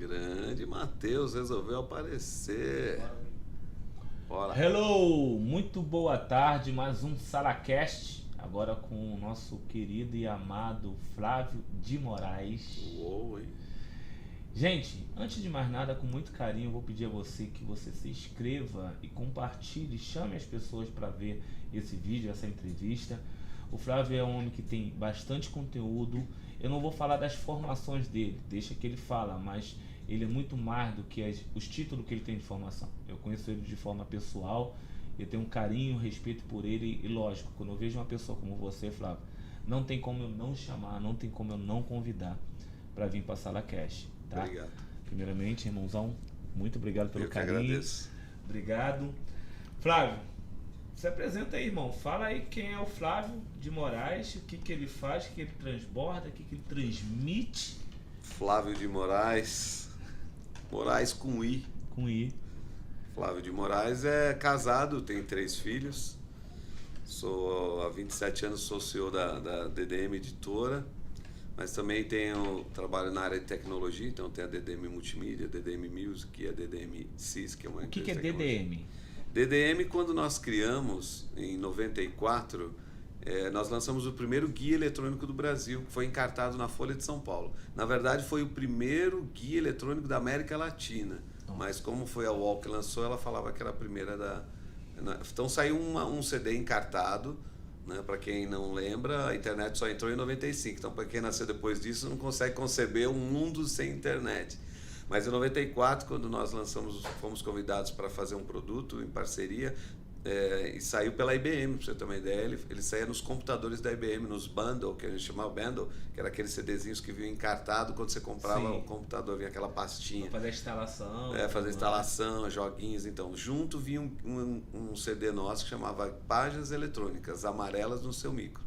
Grande Matheus resolveu aparecer. Bora. Hello, muito boa tarde, mais um SalaCast, agora com o nosso querido e amado Flávio de Moraes. Uou, hein? Gente, antes de mais nada, com muito carinho, eu vou pedir a você que você se inscreva e compartilhe, chame as pessoas para ver esse vídeo, essa entrevista. O Flávio é um homem que tem bastante conteúdo. Eu não vou falar das formações dele, deixa que ele fala, mas ele é muito mais do que os títulos que ele tem de formação. Eu conheço ele de forma pessoal, eu tenho um carinho, respeito por ele e lógico, quando eu vejo uma pessoa como você, Flávio, não tem como eu não chamar, não tem como eu não convidar para vir para a SalaCast, tá? Obrigado. Primeiramente, irmãozão, muito obrigado pelo Eu que carinho. agradeço. Obrigado. Flávio, se apresenta aí, irmão. Fala aí quem é o Flávio de Moraes, o que ele faz, o que ele transborda, o que ele transmite. Flávio de Moraes. Moraes com I. Com I. Flávio de Moraes é casado, tem 3 filhos. Há 27 anos sou CEO da DDM Editora, mas também trabalho na área de tecnologia, então tem a DDM Multimídia, DDM Music e a DDM CIS, que é uma O que empresa é de tecnologia. DDM? DDM, quando nós criamos, em 94, nós lançamos o primeiro guia eletrônico do Brasil, que foi encartado na Folha de São Paulo. Na verdade, foi o primeiro guia eletrônico da América Latina, mas como foi a UOL que lançou, ela falava que era a primeira Então saiu um CD encartado, né? Para quem não lembra, a internet só entrou em 95, então para quem nasceu depois disso não consegue conceber um mundo sem internet. Mas em 94, quando nós lançamos, fomos convidados para fazer um produto em parceria, e saiu pela IBM, para você ter uma ideia, ele saía nos computadores da IBM, nos bundle, que a gente chamava bundle, que era aqueles CDzinhos que vinham encartado quando você comprava. Sim. O computador, vinha aquela pastinha. Pra fazer a instalação. Fazer instalação, joguinhos. Então, junto vinha um CD nosso que chamava Páginas Eletrônicas, Amarelas no Seu Micro.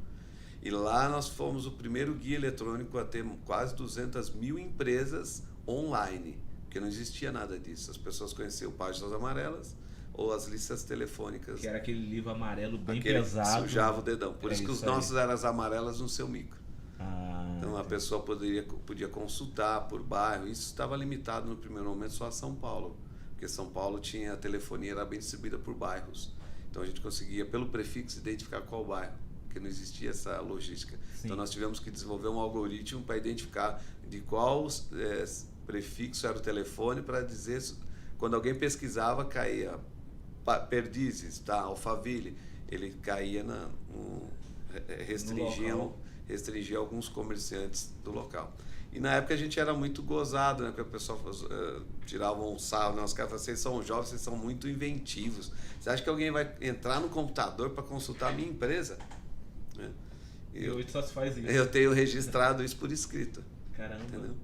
E lá nós fomos o primeiro guia eletrônico a ter quase 200 mil empresas online, porque não existia nada disso. As pessoas conheciam Páginas Amarelas ou as listas telefônicas. Que era aquele livro amarelo bem aquele pesado. Que sujava o dedão. Por isso que os nossos eram as amarelas no seu micro. Então a pessoa podia consultar por bairro. Isso estava limitado no primeiro momento só a São Paulo, porque São Paulo tinha a telefonia, era bem distribuída por bairros. Então a gente conseguia, pelo prefixo, identificar qual bairro, porque não existia essa logística. Sim. Então nós tivemos que desenvolver um algoritmo para identificar de qual prefixo era o telefone, para dizer, quando alguém pesquisava, caía Perdizes, tá? Alphaville, ele caía restringia alguns comerciantes do local. E na época a gente era muito gozado, né? Porque o pessoal tirava um sarro, né? Os caras falavam, vocês são jovens, vocês são muito inventivos. Você acha que alguém vai entrar no computador para consultar a minha empresa? Hoje só se faz isso. Eu tenho registrado isso por escrito. Caramba. Entendeu?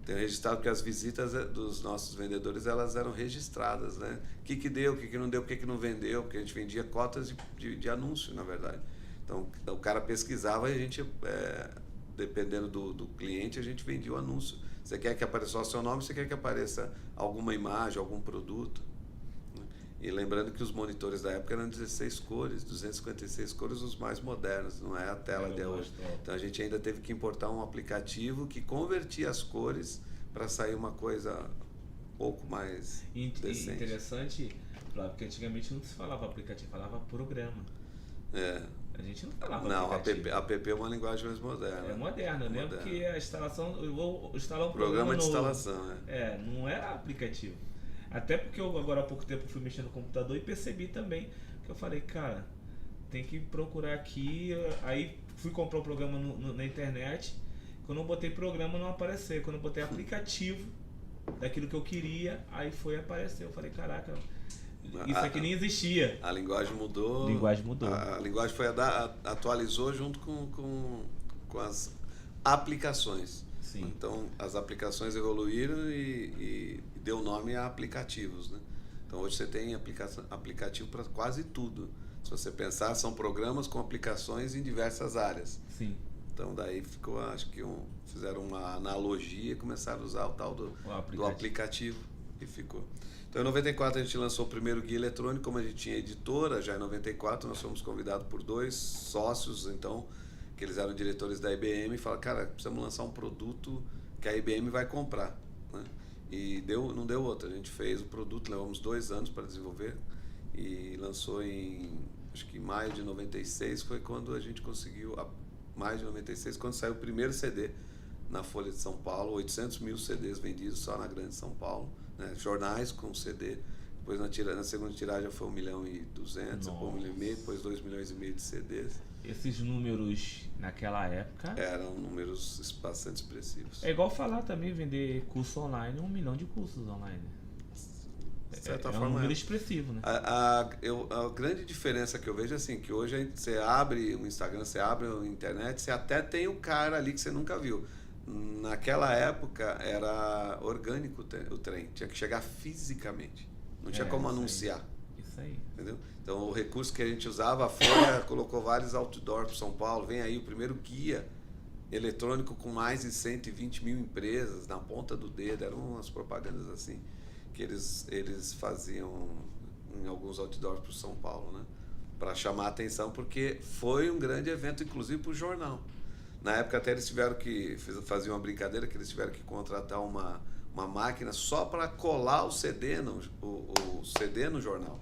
Tenho registrado que as visitas dos nossos vendedores, elas eram registradas, né? O que deu, o que não deu, o que não vendeu, porque a gente vendia cotas de anúncio, na verdade. Então, o cara pesquisava e a gente, dependendo do cliente, a gente vendia o anúncio. Você quer que apareça o seu nome, você quer que apareça alguma imagem, algum produto. E lembrando que os monitores da época eram 16 cores, 256 cores, os mais modernos, não é a tela de hoje. Então a gente ainda teve que importar um aplicativo que convertia as cores para sair uma coisa um pouco mais decente. Interessante, Flávio, porque antigamente não se falava aplicativo, falava programa. A gente não falava aplicativo. App é uma linguagem mais moderna. É moderna, eu lembro que a instalação, eu vou instalar um programa de instalação, não era aplicativo. Até porque eu agora há pouco tempo fui mexer no computador e percebi também que eu falei, cara, tem que procurar aqui. Aí fui comprar um programa na internet. Quando eu botei programa não apareceu. Quando eu botei aplicativo daquilo que eu queria, aí foi aparecer. Eu falei, caraca, isso aqui nem existia. A linguagem mudou. A linguagem foi atualizou junto com as aplicações. Sim. Então as aplicações evoluíram e deu nome a aplicativos, né? Então hoje você tem aplicativo para quase tudo. Se você pensar, são programas com aplicações em diversas áreas. Sim. Então daí ficou, acho que fizeram uma analogia e começaram a usar o tal do aplicativo e ficou. Então em 94 a gente lançou o primeiro guia eletrônico, como a gente tinha editora, já em 94 nós fomos convidados por 2 sócios, então, que eles eram diretores da IBM, e falaram, cara, precisamos lançar um produto que a IBM vai comprar, né? E não deu outra. A gente fez o produto, levamos 2 anos para desenvolver e lançou acho que em maio de 96 foi quando a gente conseguiu, maio de 96, quando saiu o primeiro CD na Folha de São Paulo, 800 mil CDs vendidos só na Grande São Paulo, né? Jornais com CD. Depois na segunda tiragem foi 1,2 milhão, depois 1,5 milhão, depois 2,5 milhões de CDs. Esses números naquela época eram números bastante expressivos. É igual falar também, vender curso online, 1 milhão de cursos online. De certa é forma, um número expressivo, né? A grande diferença que eu vejo é assim, que hoje você abre o Instagram, você abre a internet, você até tem o cara ali que você nunca viu. Naquela época era orgânico o trem, tinha que chegar fisicamente, não tinha como anunciar. Isso aí. Entendeu? Então o recurso que a gente usava, a Folha colocou vários outdoors para São Paulo, vem aí o primeiro guia eletrônico com mais de 120 mil empresas na ponta do dedo, eram umas propagandas assim que eles faziam em alguns outdoors para São Paulo, né? Para chamar a atenção, porque foi um grande evento, inclusive para o jornal. Na época até eles tiveram que fazer uma brincadeira, que eles tiveram que contratar uma máquina só para colar o CD no jornal,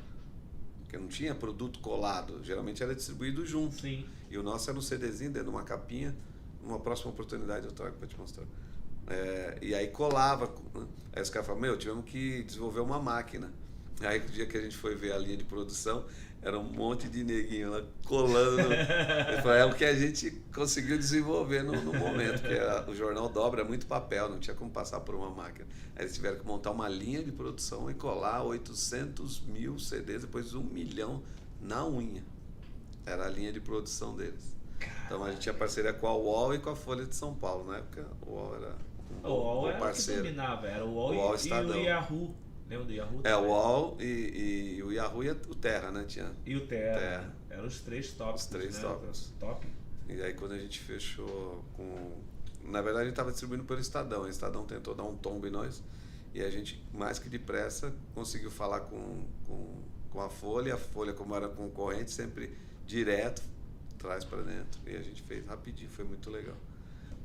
porque não tinha produto colado, geralmente era distribuído junto. Sim. E o nosso era um CDzinho dentro de uma capinha. Numa próxima oportunidade eu trago para te mostrar. E aí colava. Aí os caras falaram, tivemos que desenvolver uma máquina. Aí o dia que a gente foi ver a linha de produção, era um monte de neguinho lá colando. Eu falei, é o que a gente conseguiu desenvolver no momento, porque o jornal dobra muito papel, não tinha como passar por uma máquina. Aí eles tiveram que montar uma linha de produção e colar 800 mil CDs, depois 1 milhão na unha. Era a linha de produção deles. Então a gente tinha parceria com a UOL e com a Folha de São Paulo. Na época, o UOL era o parceiro. O que dominava, era o UOL e o Yahoo. Lembra do Yahoo? O UOL e o Yahoo e o Terra, né? E o Terra. Eram os 3 tops. Os 3 tops. Top. E aí quando a gente fechou com... Na verdade a gente estava distribuindo pelo Estadão. O Estadão tentou dar um tombo em nós. E a gente, mais que depressa, conseguiu falar com a Folha. A Folha, como era concorrente, sempre direto, traz para dentro. E a gente fez rapidinho, foi muito legal.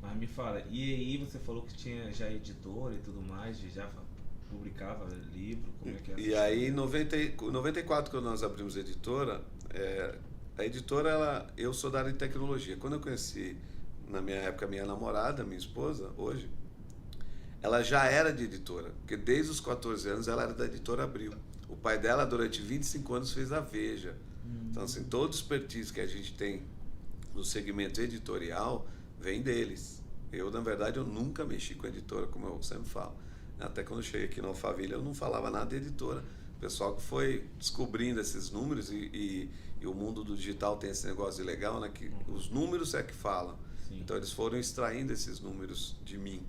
Mas me fala, e aí você falou que tinha já editora e tudo mais, já publicava livro, como é que é? E aí, em 94, quando nós abrimos a editora, a editora, eu sou da área de tecnologia. Quando eu conheci, na minha época, minha namorada, minha esposa, hoje, ela já era de editora, porque desde os 14 anos ela era da editora Abril. O pai dela, durante 25 anos, fez a Veja. Então, assim, todo o expertise que a gente tem no segmento editorial vem deles. Eu, na verdade, eu nunca mexi com editora, como eu sempre falo. Até quando eu cheguei aqui no Alphaville, eu não falava nada de editora. O pessoal que foi descobrindo esses números e o mundo do digital tem esse negócio de legal, né? Que os números é que falam. Sim. Então, eles foram extraindo esses números de mim,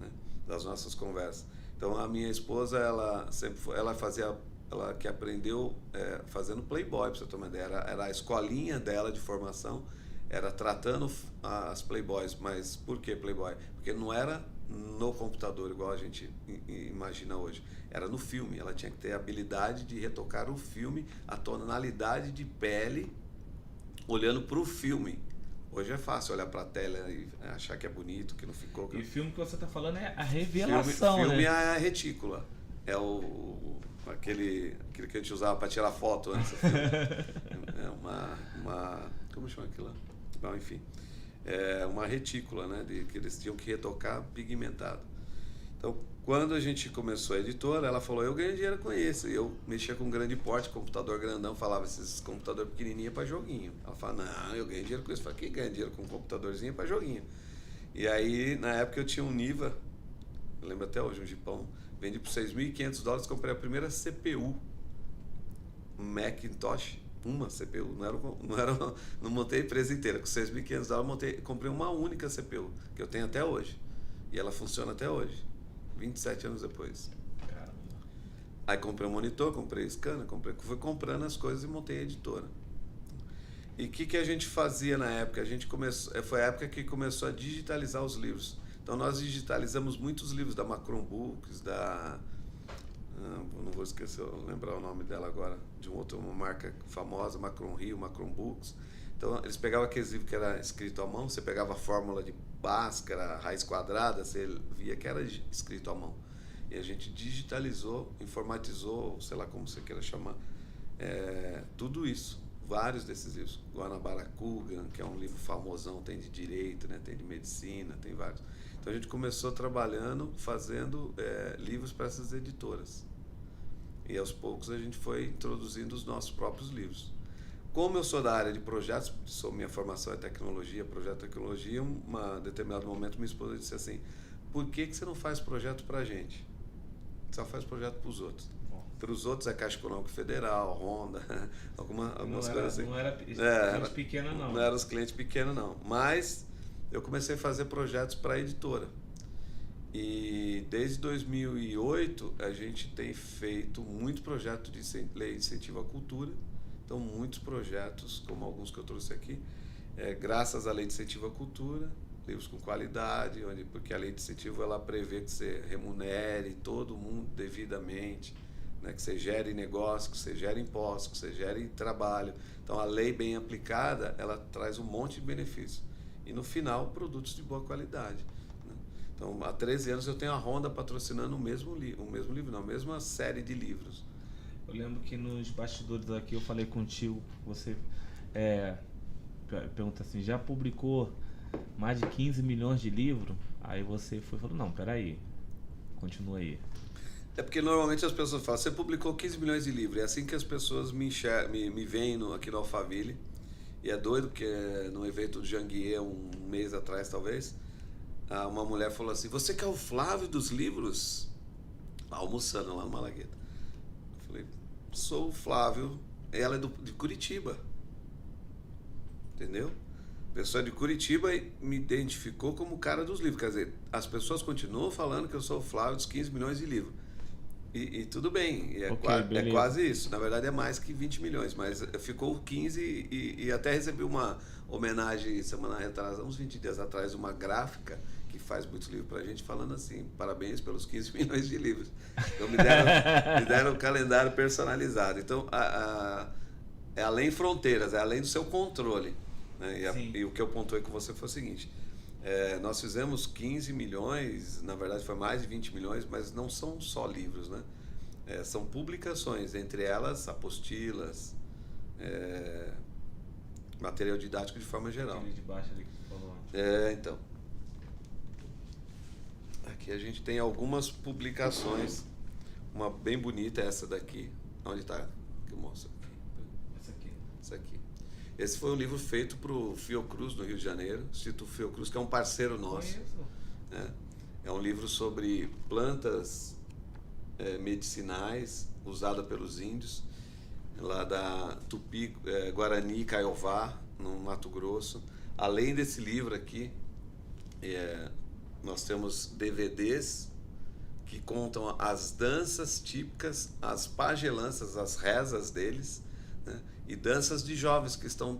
né? Das nossas conversas. Então, a minha esposa, ela que aprendeu fazendo Playboy, pra você ter uma ideia. Era a escolinha dela de formação, era tratando as Playboys. Mas por que Playboy? Porque não era no computador, igual a gente imagina hoje. Era no filme. Ela tinha que ter a habilidade de retocar o filme, a tonalidade de pele, olhando para o filme. Hoje é fácil olhar para a tela e achar que é bonito, que não ficou. E o filme que você está falando é a revelação, filme, né? É a retícula. É aquele que a gente usava para tirar foto antes do filme. É uma... Como chama aquilo? Bom, enfim. É uma retícula, né? Que eles tinham que retocar pigmentado. Então, quando a gente começou a editora, ela falou, eu ganhei dinheiro com isso. E eu mexia com grande porte, computador grandão, falava, esses computador pequenininho é para joguinho. Ela falou, não, eu ganhei dinheiro com isso. Eu falei, quem ganha dinheiro com um computadorzinho é para joguinho? E aí, na época, eu tinha um Niva, eu lembro até hoje, um Jipão, vendi por $6.500, comprei a primeira CPU, um Macintosh, uma CPU, não montei a empresa inteira, com $6.500 comprei uma única CPU, que eu tenho até hoje, e ela funciona até hoje, 27 anos depois. Caramba. Aí comprei um monitor, comprei scanner, fui comprando as coisas e montei a editora. E o que a gente fazia na época? Foi a época que começou a digitalizar os livros. Então, nós digitalizamos muitos livros da Macron Books, não vou esquecer, lembrar o nome dela agora, de uma marca famosa, Macron Rio, Macron Books. Então, eles pegavam aqueles livros que era escrito à mão, você pegava a fórmula de Bhaskara, raiz quadrada, você via que era escrito à mão. E a gente digitalizou, informatizou, sei lá como você queira chamar, tudo isso. Vários desses livros. Guanabara Kugan, que é um livro famosão, tem de direito, né? Tem de medicina, tem vários. Então a gente começou trabalhando, fazendo livros para essas editoras. E aos poucos a gente foi introduzindo os nossos próprios livros. Como eu sou da área de projetos, minha formação é tecnologia, projeto de tecnologia, em um determinado momento minha esposa disse assim, por que você não faz projeto para a gente? Você só faz projeto para os outros. Para os outros é Caixa Econômica Federal, Honda, algumas coisas assim. Não era cliente pequeno, não. Não eram os clientes pequenos, não. Mas eu comecei a fazer projetos para a editora. E desde 2008 a gente tem feito muito projeto de lei de incentivo à cultura. Então, muitos projetos, como alguns que eu trouxe aqui, graças à lei de incentivo à cultura, livros com qualidade, porque a lei de incentivo ela prevê que você remunere todo mundo devidamente, né, que você gere negócio, que você gere impostos, que você gere trabalho. Então, a lei bem aplicada, ela traz um monte de benefícios. E, no final, produtos de boa qualidade. Né? Então, há 13 anos eu tenho a Honda patrocinando o mesmo livro, não, a mesma série de livros. Eu lembro que nos bastidores aqui eu falei contigo, você pergunta assim, já publicou mais de 15 milhões de livros? Aí você falou, não, peraí, continua aí. É porque normalmente as pessoas falam, você publicou 15 milhões de livros, é assim que as pessoas me veem aqui no Alphaville, e é doido porque no evento do Janguier, um mês atrás talvez, uma mulher falou assim, você que é o Flávio dos livros? Almoçando lá no Malagueta. Eu falei, sou o Flávio, ela é de Curitiba, entendeu? A pessoa de Curitiba me identificou como o cara dos livros, quer dizer, as pessoas continuam falando que eu sou o Flávio dos 15 milhões de livros. E tudo bem, é quase isso. Na verdade é mais que 20 milhões, mas ficou 15 e até recebi uma homenagem semana retrasada, uns 20 dias atrás, uma gráfica que faz muitos livros pra gente, falando assim, parabéns pelos 15 milhões de livros. Então me deram um calendário personalizado. Então, é além fronteiras, é além do seu controle. Né? E o que eu pontuei com você foi o seguinte, nós fizemos 15 milhões, na verdade foi mais de 20 milhões, mas não são só livros, né? São publicações, entre elas apostilas, material didático de forma geral. Aquele de baixo ali que você falou. Então. Aqui a gente tem algumas publicações, uma bem bonita, essa daqui. Onde está? Que eu mostro aqui. Essa aqui. Esse foi um livro feito para o Fiocruz, no Rio de Janeiro, Instituto Fiocruz, que é um parceiro nosso. É um livro sobre plantas medicinais usadas pelos índios, lá da Tupi, Guarani, Caiová, no Mato Grosso. Além desse livro aqui, nós temos DVDs que contam as danças típicas, as pagelanças, as rezas deles, né? E danças de jovens que estão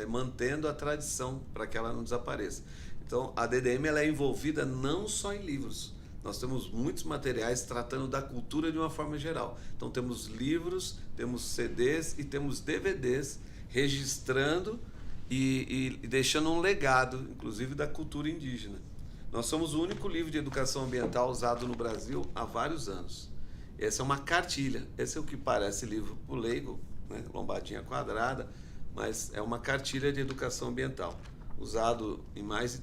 mantendo a tradição para que ela não desapareça. Então, a DDM ela é envolvida não só em livros. Nós temos muitos materiais tratando da cultura de uma forma geral. Então, temos livros, temos CDs e temos DVDs registrando e deixando um legado, inclusive, da cultura indígena. Nós somos o único livro de educação ambiental usado no Brasil há vários anos. Essa é uma cartilha. Esse é o que parece livro para o leigo, né? Lombadinha quadrada, mas é uma cartilha de educação ambiental, usado em mais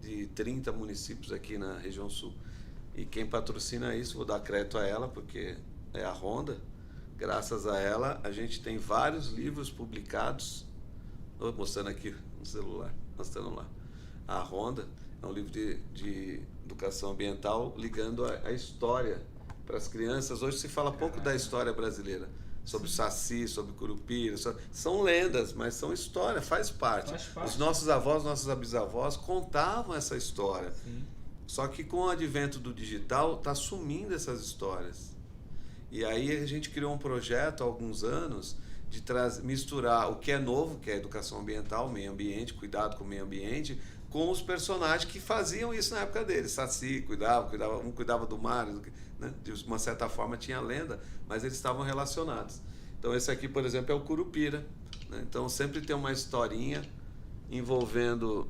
de 30 municípios aqui na região sul. E quem patrocina isso, vou dar crédito a ela, porque é a Honda. Graças a ela, a gente tem vários livros publicados. Estou mostrando aqui no celular, mostrando lá. A Honda é um livro de educação ambiental ligando a história para as crianças. Hoje se fala pouco da história brasileira, sobre o Saci, sobre o Curupira. São lendas, mas são história, faz parte. Os nossos avós, nossos bisavós contavam essa história. Sim. Só que com o advento do digital, está sumindo essas histórias. E aí a gente criou um projeto há alguns anos de misturar o que é novo, que é a educação ambiental, meio ambiente, cuidado com o meio ambiente, com os personagens que faziam isso na época deles. Saci um cuidava do mar, né? De uma certa forma tinha lenda, mas eles estavam relacionados. Então esse aqui, por exemplo, é o Curupira, né? Então sempre tem uma historinha envolvendo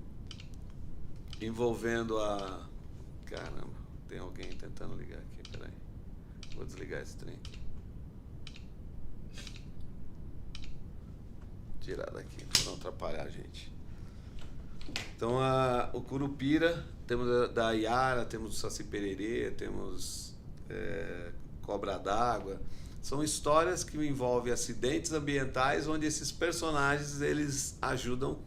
a... Caramba, tem alguém tentando ligar aqui, peraí. Vou desligar esse trem. Tirar daqui, para não atrapalhar a gente. Então, o Curupira, temos da Iara, temos o Saci Pererê, temos Cobra d'Água. São histórias que envolvem acidentes ambientais, onde esses personagens eles ajudam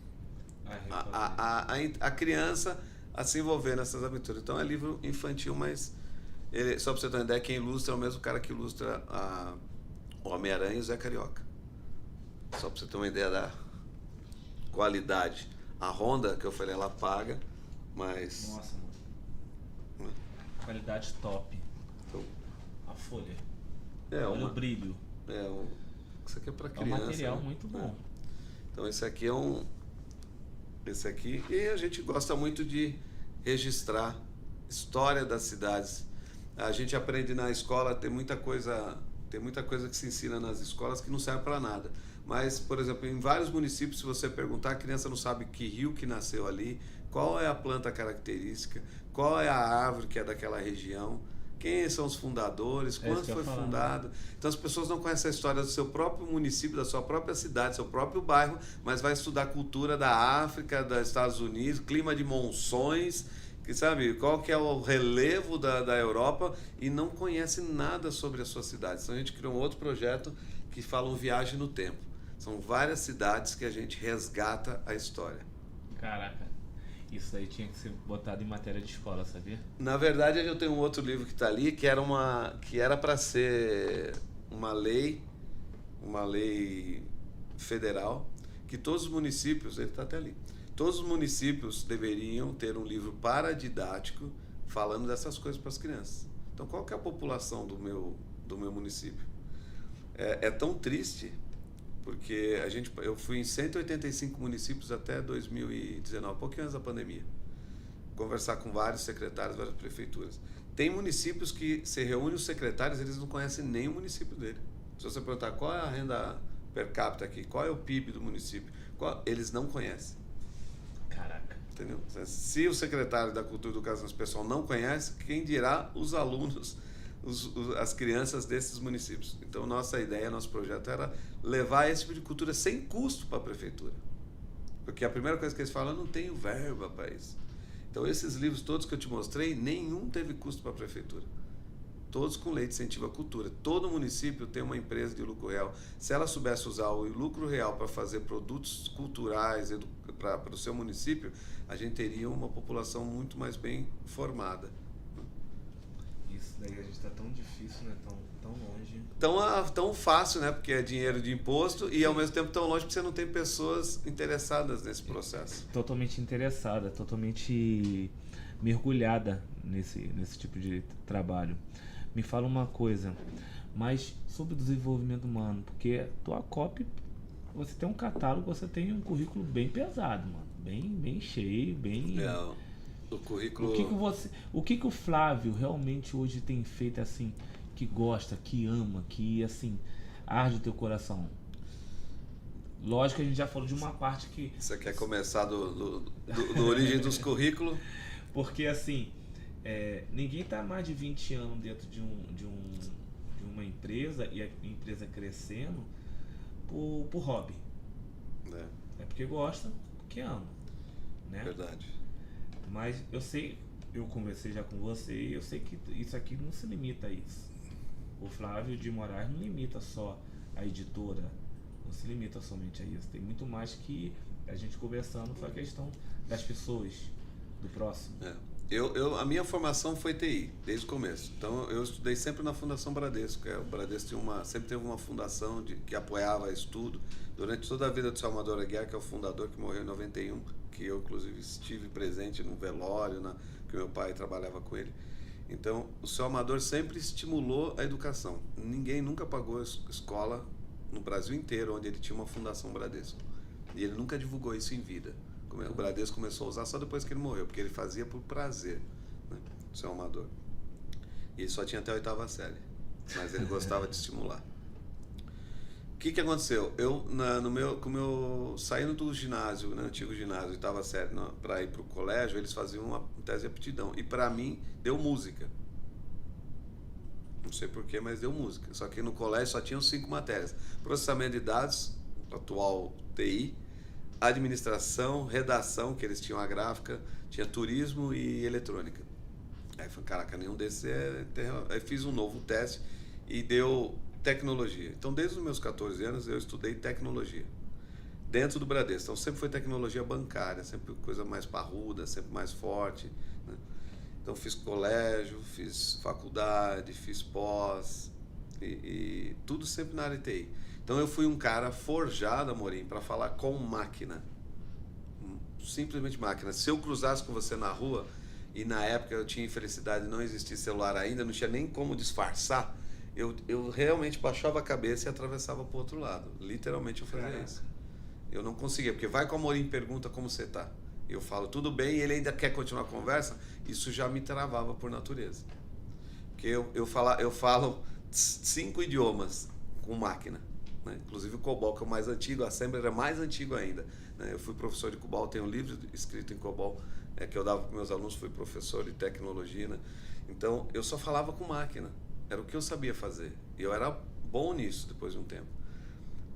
a criança a se envolver nessas aventuras. Então é livro infantil, mas só para você ter uma ideia, quem ilustra é o mesmo cara que ilustra o Homem-Aranha e o Zé Carioca. Só para você ter uma ideia da qualidade. A Honda, que eu falei, ela paga, mas... Nossa, mano. Qualidade top. Então, a folha. Olha o brilho. Isso aqui é para É um criança. material, né? muito bom. Então esse aqui Esse aqui... E a gente gosta muito de registrar história das cidades. A gente aprende na escola, tem muita coisa que se ensina nas escolas que não serve para nada. Mas, por exemplo, em vários municípios, se você perguntar, a criança não sabe que rio que nasceu ali, qual é a planta característica, qual é a árvore que é daquela região, quem são os fundadores, quando foi fundado. Então as pessoas não conhecem a história do seu próprio município, da sua própria cidade, do seu próprio bairro, mas vai estudar cultura da África, dos Estados Unidos, clima de monções, que sabe qual que é o relevo da Europa, e não conhece nada sobre as suas cidades. Então a gente criou um outro projeto que fala um Viagem no Tempo. São várias cidades que a gente resgata a história. Caraca, isso aí tinha que ser botado em matéria de escola, sabia? Na verdade, eu tenho um outro livro que está ali, que era para ser uma lei federal, que todos os municípios, ele está até ali, todos os municípios deveriam ter um livro paradidático falando dessas coisas para as crianças. Então, qual que é a população do meu município? É tão triste, porque eu fui em 185 municípios até 2019, pouquinho antes da pandemia, conversar com vários secretários, várias prefeituras. Tem municípios que se reúnem os secretários, eles não conhecem nem o município dele. Se você perguntar qual é a renda per capita aqui, qual é o PIB do município, eles não conhecem. Caraca. Entendeu? Se o secretário da Cultura e Educação Especial não conhece, quem dirá os alunos, as crianças desses municípios. Então, nossa ideia, nosso projeto era levar esse tipo de cultura sem custo para a prefeitura. Porque a primeira coisa que eles falam, eu não tenho verba para isso. Então, esses livros todos que eu te mostrei, nenhum teve custo para a prefeitura. Todos com lei de incentivo à cultura. Todo município tem uma empresa de lucro real. Se ela soubesse usar o lucro real para fazer produtos culturais para o seu município, a gente teria uma população muito mais bem formada. Isso daí a gente está tão difícil, né? Tão longe. Tão fácil, né? Porque é dinheiro de imposto e ao mesmo tempo tão longe porque você não tem pessoas interessadas nesse processo. Totalmente interessada, totalmente mergulhada nesse tipo de trabalho. Me fala uma coisa, mas sobre o desenvolvimento humano, porque tua copy, você tem um catálogo, você tem um currículo bem pesado, mano. Bem cheio, bem... O currículo... O que o Flávio realmente hoje tem feito assim, que gosta, que ama, que assim, arde o teu coração? Lógico que a gente já falou de uma parte que... Você quer começar do origem dos currículos? Porque assim, ninguém está mais de 20 anos dentro de uma empresa, e a empresa crescendo por hobby. É porque gosta, porque ama, né? Verdade. Mas eu sei, eu conversei já com você, e eu sei que isso aqui não se limita a isso. O Flávio de Moraes não limita só a editora, não se limita somente a isso. Tem muito mais que a gente conversando, foi a questão das pessoas, do próximo. A minha formação foi TI, desde o começo. Então eu estudei sempre na Fundação Bradesco. O Bradesco sempre teve uma fundação que apoiava estudo. Durante toda a vida do seu Amador Aguiar, que é o fundador, que morreu em 91, que eu inclusive estive presente no velório, que meu pai trabalhava com ele. Então o seu Amador sempre estimulou a educação. Ninguém nunca pagou escola no Brasil inteiro onde ele tinha uma Fundação Bradesco. E ele nunca divulgou isso em vida. O Bradesco começou a usar só depois que ele morreu, porque ele fazia por prazer, né? O seu Amador. E ele só tinha até a 8ª série, mas ele gostava de estimular. O que aconteceu? Saindo do ginásio, né, antigo ginásio, 8ª série, para ir para o colégio, eles faziam uma tese de aptidão. E para mim, deu música. Não sei porquê, mas deu música. Só que no colégio só tinham 5 matérias: processamento de dados, atual TI, administração, redação, que eles tinham a gráfica, tinha turismo e eletrônica. Aí eu falei, caraca, nenhum desses é... Aí fiz um novo teste e deu tecnologia. Então, desde os meus 14 anos, eu estudei tecnologia. Dentro do Bradesco. Então, sempre foi tecnologia bancária, sempre coisa mais parruda, sempre mais forte, né? Então, fiz colégio, fiz faculdade, fiz pós, e tudo sempre na área de TI. Então, eu fui um cara forjado, Amorim, para falar com máquina. Simplesmente máquina. Se eu cruzasse com você na rua, e na época eu tinha infelicidade de não existir celular ainda, não tinha nem como disfarçar, eu realmente baixava a cabeça e atravessava para o outro lado. Literalmente eu fazia isso. Eu não conseguia, porque vai com o Amorim e pergunta como você está. Eu falo tudo bem e ele ainda quer continuar a conversa, isso já me travava por natureza. Porque eu falo 5 idiomas com máquina, né? Inclusive o COBOL, que é o mais antigo, a Assembler é mais antigo ainda, né? Eu fui professor de COBOL, tenho um livro escrito em COBOL, que eu dava para meus alunos, fui professor de tecnologia, né? Então eu só falava com máquina, era o que eu sabia fazer, e eu era bom nisso depois de um tempo.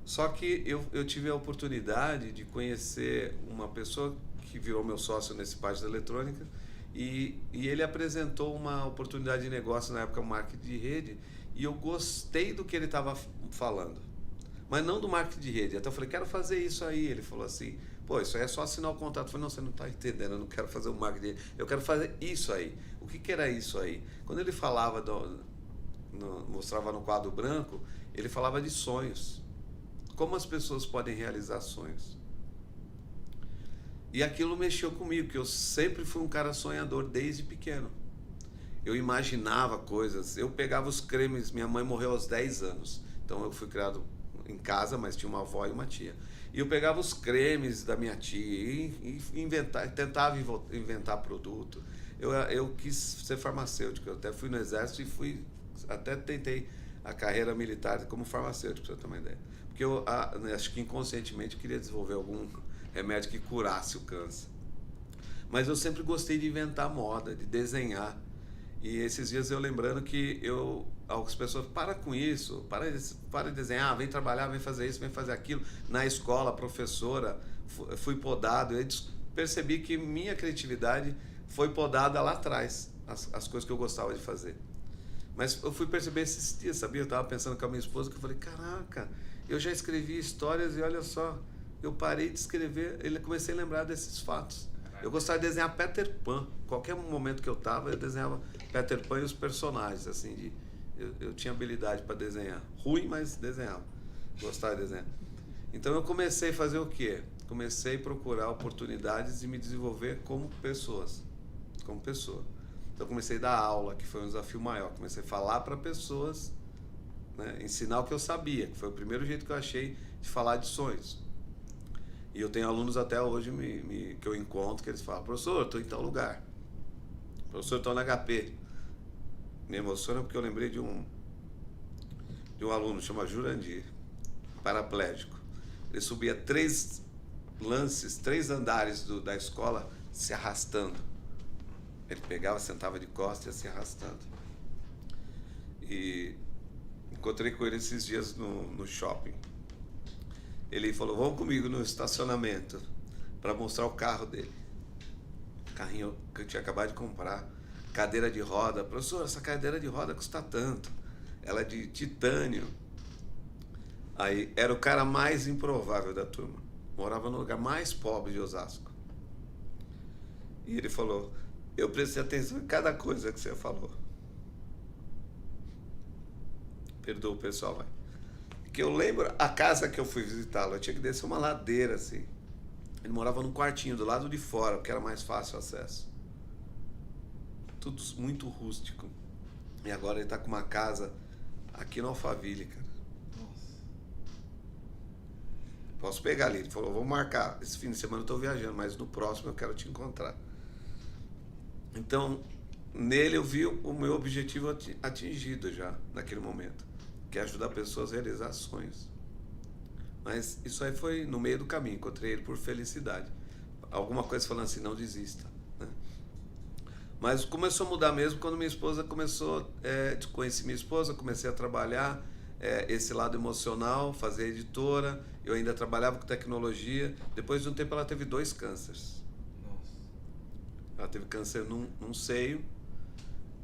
Só que eu tive a oportunidade de conhecer uma pessoa que virou meu sócio nesse parte da eletrônica, e ele apresentou uma oportunidade de negócio na época, marketing de rede, e eu gostei do que ele estava falando, mas não do marketing de rede. Até eu falei, quero fazer isso aí. Ele falou assim, pô, isso aí é só assinar o contrato. Eu falei, não, você não está entendendo, eu não quero fazer o marketing de rede, eu quero fazer isso aí. O que era isso aí? Quando ele falava, mostrava no quadro branco, ele falava de sonhos. Como as pessoas podem realizar sonhos. E aquilo mexeu comigo, porque eu sempre fui um cara sonhador desde pequeno. Eu imaginava coisas, eu pegava os cremes, minha mãe morreu aos 10 anos, então eu fui criado em casa, mas tinha uma avó e uma tia. E eu pegava os cremes da minha tia e tentava inventar produto. Eu quis ser farmacêutico, eu até fui no exército e até tentei a carreira militar como farmacêutico, para você ter uma ideia. Porque eu acho que inconscientemente eu queria desenvolver algum remédio que curasse o câncer. Mas eu sempre gostei de inventar moda, de desenhar. E esses dias eu lembrando que algumas pessoas, para com isso, para de desenhar, vem trabalhar, vem fazer isso, vem fazer aquilo. Na escola, professora, fui podado. Eu percebi que minha criatividade foi podada lá atrás, as coisas que eu gostava de fazer. Mas eu fui perceber esses dias, sabia? Eu estava pensando com a minha esposa, que eu falei, caraca, eu já escrevi histórias e olha só, eu parei de escrever, comecei a lembrar desses fatos. Eu gostava de desenhar Peter Pan. Qualquer momento que eu estava, eu desenhava Peter Pan e os personagens, assim, eu tinha habilidade para desenhar. Ruim, mas desenhava. Gostava de desenhar. Então eu comecei a fazer o quê? Comecei a procurar oportunidades de me desenvolver como pessoa. Então comecei a dar aula, que foi um desafio maior. Comecei a falar para pessoas, né, ensinar o que eu sabia, que foi o primeiro jeito que eu achei de falar de sonhos. E eu tenho alunos até hoje que eu encontro, que eles falam, professor, estou em tal lugar. Professor, estou no HP. Me emociona porque eu lembrei de um aluno, chama Jurandir, paraplégico. Ele subia 3 andares da escola se arrastando. Ele pegava, sentava de costas e ia se arrastando. E encontrei com ele esses dias no shopping. Ele falou, vamos comigo no estacionamento para mostrar o carro dele. O carrinho que eu tinha acabado de comprar. Cadeira de roda. Professor, essa cadeira de roda custa tanto. Ela é de titânio. Aí era o cara mais improvável da turma. Morava no lugar mais pobre de Osasco. E ele falou, eu prestei atenção em cada coisa que você falou. Perdoa o pessoal, vai. Que eu lembro a casa que eu fui visitá-lo, eu tinha que descer uma ladeira assim. Ele morava num quartinho do lado de fora, porque era mais fácil o acesso. Tudo muito rústico. E agora ele está com uma casa aqui no Alphaville, cara. Nossa. Posso pegar ali. Ele falou, vamos marcar. Esse fim de semana eu estou viajando, mas no próximo eu quero te encontrar. Então, nele eu vi o meu objetivo atingido já, naquele momento. Que é ajudar pessoas a realizar sonhos. Mas isso aí foi no meio do caminho, encontrei ele por felicidade. Alguma coisa falando assim, não desista, né? Mas começou a mudar mesmo quando minha esposa começou, conheci minha esposa, comecei a trabalhar esse lado emocional, fazer editora, eu ainda trabalhava com tecnologia. Depois de um tempo ela teve 2 cânceres. Nossa. Ela teve câncer num seio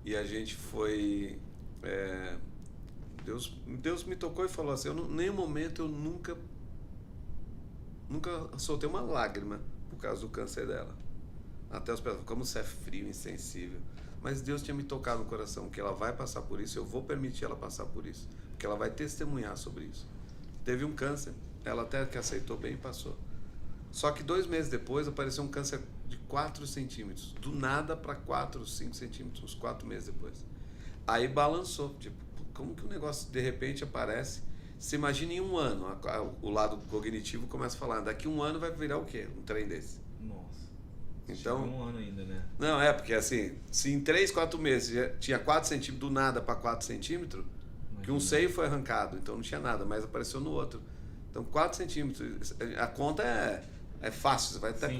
e a gente foi... Deus me tocou e falou assim, em nenhum momento eu nunca soltei uma lágrima por causa do câncer dela. Até os pessoas, como você é frio, insensível. Mas Deus tinha me tocado no coração que ela vai passar por isso, eu vou permitir ela passar por isso, porque ela vai testemunhar sobre isso. Teve um câncer, ela até que aceitou bem e passou. Só que 2 meses depois apareceu um câncer de 4 centímetros, do nada para 4, 5 centímetros, uns 4 meses depois. Aí balançou, tipo, como que o negócio de repente aparece? Se imagina em um ano, o lado cognitivo começa a falar, daqui 1 ano vai virar o quê? Um trem desse. Nossa. Então, chegou 1 ano ainda, né? Não, porque assim, se em 3, 4 meses já tinha 4 centímetros do nada para 4 centímetros, que um seio foi arrancado, então não tinha nada, mas apareceu no outro. Então 4 centímetros, a conta é fácil, você vai estar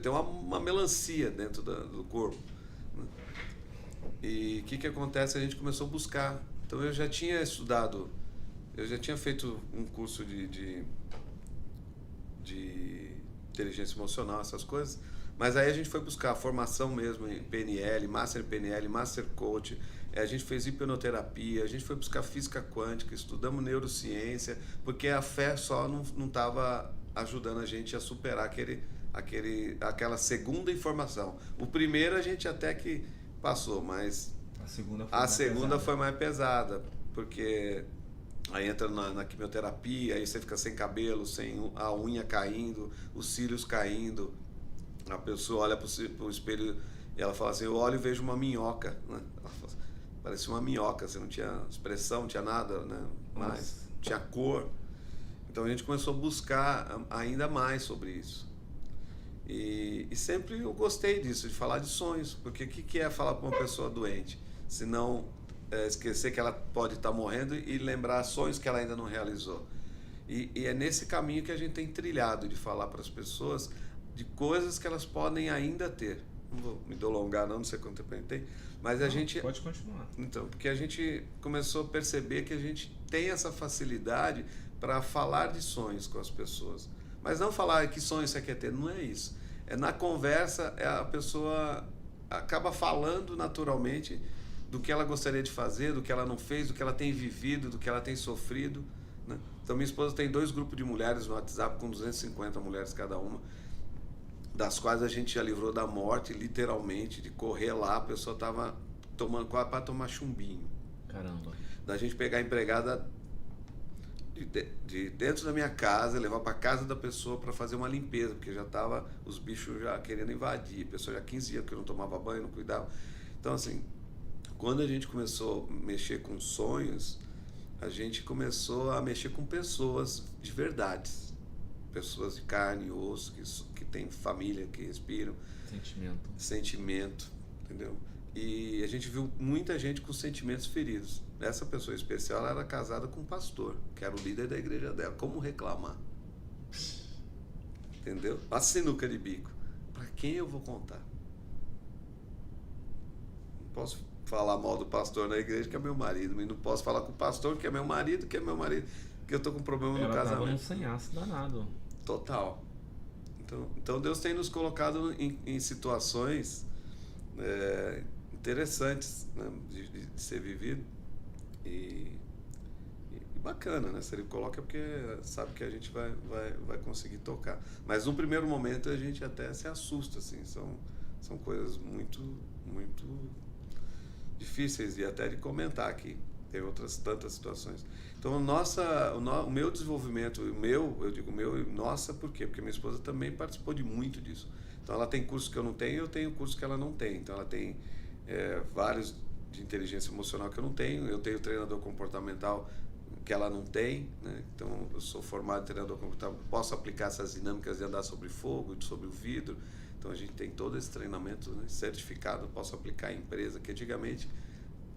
ter uma melancia dentro do corpo. E o que acontece? A gente começou a buscar. Então eu já tinha estudado, eu já tinha feito um curso de inteligência emocional, essas coisas, mas aí a gente foi buscar a formação mesmo em PNL, Master PNL, Master Coach, a gente fez hipnoterapia, a gente foi buscar física quântica, estudamos neurociência, porque a fé só não estava ajudando a gente a superar aquela segunda informação. O primeiro a gente até que passou, mas a segunda foi mais pesada, porque aí entra na quimioterapia, aí você fica sem cabelo, sem a unha caindo, os cílios caindo, a pessoa olha pro espelho e ela fala assim, eu olho e vejo uma minhoca, né? Parecia uma minhoca, você não tinha expressão, não tinha nada, né? Mas não tinha cor. Então a gente começou a buscar ainda mais sobre isso. E sempre eu gostei disso, de falar de sonhos, porque o que é falar para uma pessoa doente? Se não esquecer que ela pode estar morrendo e lembrar sonhos que ela ainda não realizou. E é nesse caminho que a gente tem trilhado, de falar para as pessoas de coisas que elas podem ainda ter. Não vou me delongar não sei quanto tempo a gente tem, mas a gente... Pode continuar. Então, porque a gente começou a perceber que a gente tem essa facilidade para falar de sonhos com as pessoas. Mas não falar que sonho você quer ter, não é isso. Na conversa, a pessoa acaba falando naturalmente do que ela gostaria de fazer, do que ela não fez, do que ela tem vivido, do que ela tem sofrido, né? Então, minha esposa tem 2 grupos de mulheres no WhatsApp, com 250 mulheres cada uma, das quais a gente já livrou da morte, literalmente, de correr lá, a pessoa estava tomando quase para tomar chumbinho. Caramba. Da gente pegar a empregada de dentro da minha casa, levar para casa da pessoa para fazer uma limpeza, porque já tava os bichos já querendo invadir, a pessoa já 15 dias que não tomava banho, não cuidava. Então, assim, quando a gente começou a mexer com sonhos, a gente começou a mexer com pessoas de verdades, pessoas de carne e osso, que têm família, que respiram. Sentimento, entendeu? E a gente viu muita gente com sentimentos feridos. Essa pessoa especial, ela era casada com um pastor, que era o líder da igreja dela. Como reclamar? Entendeu? A sinuca de bico. Para quem eu vou contar? Não posso falar mal do pastor na igreja, que é meu marido, mas não posso falar com o pastor, que é meu marido, que eu tô com um problema no casamento. Ela tava num sanhaço danado. Total. Então Deus tem nos colocado em situações interessantes, né, de ser vivido e bacana, né? Se ele coloca é porque sabe que a gente vai conseguir tocar. Mas no primeiro momento a gente até se assusta, assim, são coisas muito, muito difíceis e até de comentar aqui. Tem outras tantas situações. Então, o meu desenvolvimento, eu digo meu e nossa, por quê? Porque minha esposa também participou de muito disso. Então, ela tem cursos que eu não tenho, eu tenho cursos que ela não tem. Então, ela tem vários de inteligência emocional que eu não tenho. Eu tenho treinador comportamental que ela não tem, né? Então, eu sou formado em treinador comportamental, posso aplicar essas dinâmicas de andar sobre fogo, sobre o vidro. Então, a gente tem todo esse treinamento, né, certificado, posso aplicar em empresa, que antigamente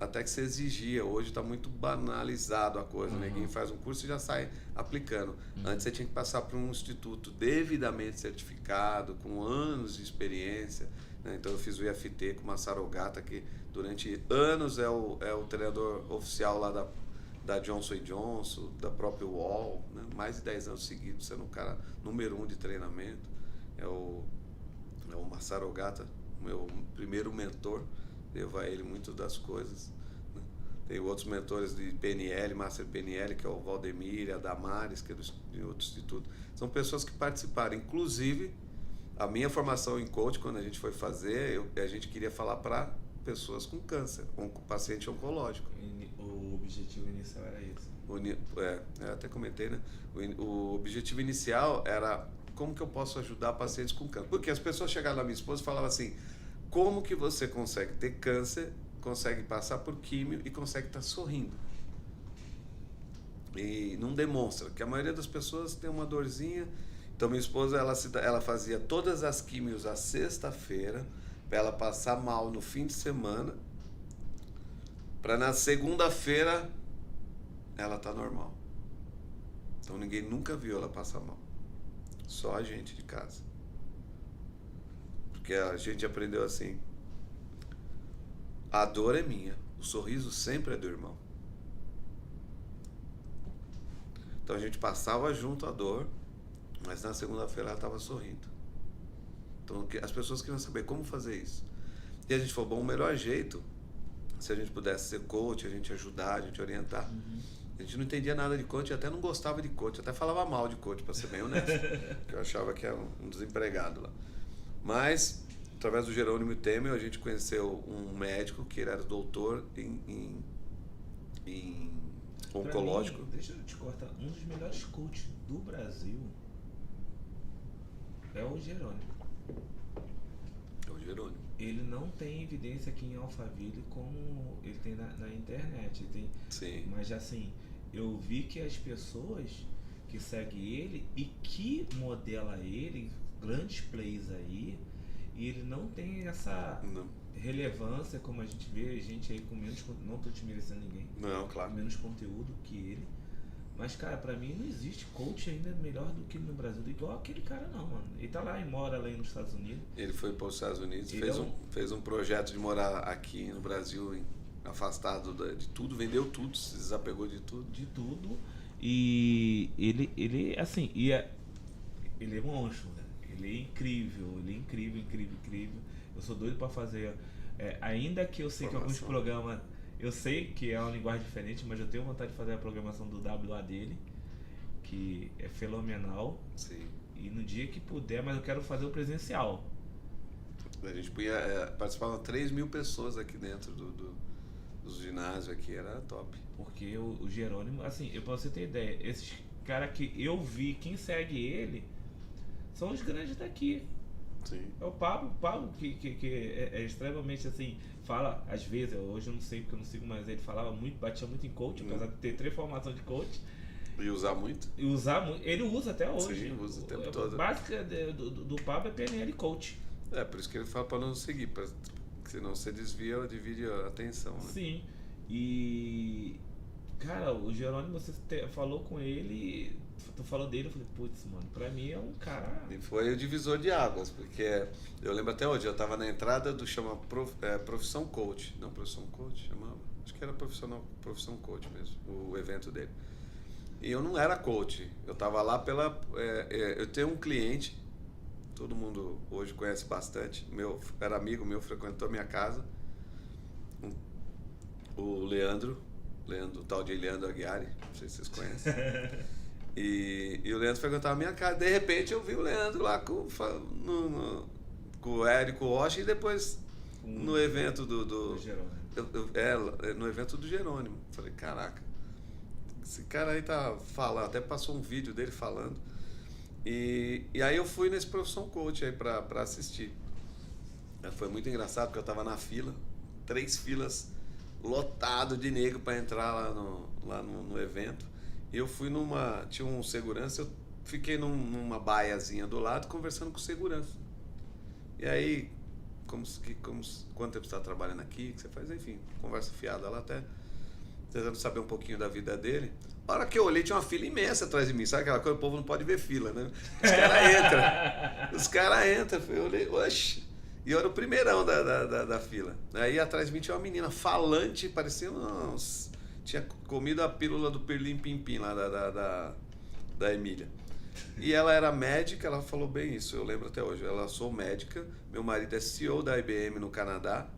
até que se exigia, hoje está muito banalizado a coisa, né? Ninguém faz um curso e já sai aplicando. Antes você tinha que passar por um instituto devidamente certificado, com anos de experiência, né? Então eu fiz o IFT com o Masaru Ogata, que durante anos é o treinador oficial lá da Johnson Johnson, da própria UOL, né? Mais de 10 anos seguidos, sendo um cara número 1 de treinamento. É o Masaru Ogata, meu primeiro mentor, devo a ele muito das coisas, né? Tem outros mentores de PNL, Master PNL, que é o Valdemir, a Damares, que é do outro instituto. São pessoas que participaram. Inclusive, a minha formação em coach, quando a gente foi fazer, a gente queria falar para pessoas com câncer, com paciente oncológico. O objetivo inicial era esse. Eu até comentei, né? O objetivo inicial era como que eu posso ajudar pacientes com câncer. Porque as pessoas chegaram na minha esposa e falavam assim, como que você consegue ter câncer, consegue passar por químio e consegue estar sorrindo? E não demonstra, que a maioria das pessoas tem uma dorzinha. Então minha esposa, ela fazia todas as químios à sexta-feira, para ela passar mal no fim de semana, para na segunda-feira ela tá normal. Então ninguém nunca viu ela passar mal, só a gente de casa, porque a gente aprendeu assim, a dor é minha, o sorriso sempre é do irmão. Então a gente passava junto a dor, mas na segunda-feira ela estava sorrindo. Então as pessoas queriam saber como fazer isso. E a gente falou, bom, o melhor jeito, se a gente pudesse ser coach, a gente ajudar, a gente orientar. A gente não entendia nada de coach, até não gostava de coach, até falava mal de coach, para ser bem honesto, que eu achava que era um desempregado lá. Mas, através do Jerônimo Temer, a gente conheceu um médico que ele era doutor em oncológico. Pra mim, deixa eu te cortar, um dos melhores coaches do Brasil é o Jerônimo. É o Jerônimo. Ele não tem evidência aqui em Alphaville como ele tem na internet. Ele tem, sim. Mas assim, eu vi que as pessoas que seguem ele e que modela ele, grandes plays aí, e ele não tem essa relevância como a gente vê, gente aí com menos, não tô desmerecendo ninguém, não, claro, menos conteúdo que ele. Mas, cara, pra mim não existe coach ainda melhor do que no Brasil, igual aquele cara não, mano. Ele tá lá e mora lá nos Estados Unidos. Ele foi para os Estados Unidos, fez um projeto de morar aqui no Brasil, afastado de tudo, vendeu tudo, se desapegou de tudo. De tudo. E ele assim, ele é monstro, né? Ele é incrível, incrível. Eu sou doido pra fazer, ainda que eu sei que alguns programas, eu sei que é uma linguagem diferente, mas eu tenho vontade de fazer a programação do WA dele, que é fenomenal. Sim. E no dia que puder, mas eu quero fazer o presencial. A gente participavam 3.000 pessoas aqui dentro dos ginásios aqui, era top. Porque o Jerônimo, assim, pra você ter ideia, esses caras que eu vi, quem segue ele, são os grandes daqui. Sim. É o Pablo que é extremamente assim, fala, às vezes, hoje eu não sei porque eu não sigo mais ele, batia muito em coach, apesar de ter 3 formações de coach. E usar muito. Ele usa até hoje. Sim, usa o tempo todo. A básica do Pablo é PNL Coach. Por isso que ele fala para não seguir, porque senão você divide a atenção, né? Sim. E, cara, o Jerônimo, você falou com ele, tu falou dele, eu falei, putz, mano, pra mim é um cara... E foi o divisor de águas, porque eu lembro até hoje, eu tava na entrada do Profissão Coach. Não, Profissão Coach, chamava? Acho que era Profissão Coach mesmo, o evento dele. E eu não era coach, eu tava lá eu tenho um cliente, todo mundo hoje conhece bastante, era amigo meu, frequentou minha casa, o Leandro, o tal de Leandro Aguiari, não sei se vocês conhecem. E o Leandro frequentava a minha casa, de repente eu vi o Leandro lá com o Érico Rocha e depois no evento do Jerônimo. No evento do Jerônimo. Falei, caraca, esse cara aí tá falando, até passou um vídeo dele falando. E aí eu fui nesse Profissão Coach aí pra assistir. Foi muito engraçado porque eu tava na fila, 3 filas, lotado de negro para entrar lá no evento. E eu fui tinha um segurança, eu fiquei numa baiazinha do lado conversando com o segurança. E aí, quanto tempo você está trabalhando aqui, o que você faz? Enfim, conversa fiada lá até, tentando saber um pouquinho da vida dele. A hora que eu olhei, tinha uma fila imensa atrás de mim. Sabe aquela coisa? O povo não pode ver fila, né? Os caras entram. Eu olhei, oxe. E eu era o primeirão da fila. Aí atrás de mim tinha uma menina falante, parecia uns... Tinha comido a pílula do Pirlim Pim Pim lá da Emília. E ela era médica, ela falou bem isso, eu lembro até hoje. Ela sou médica, meu marido é CEO da IBM no Canadá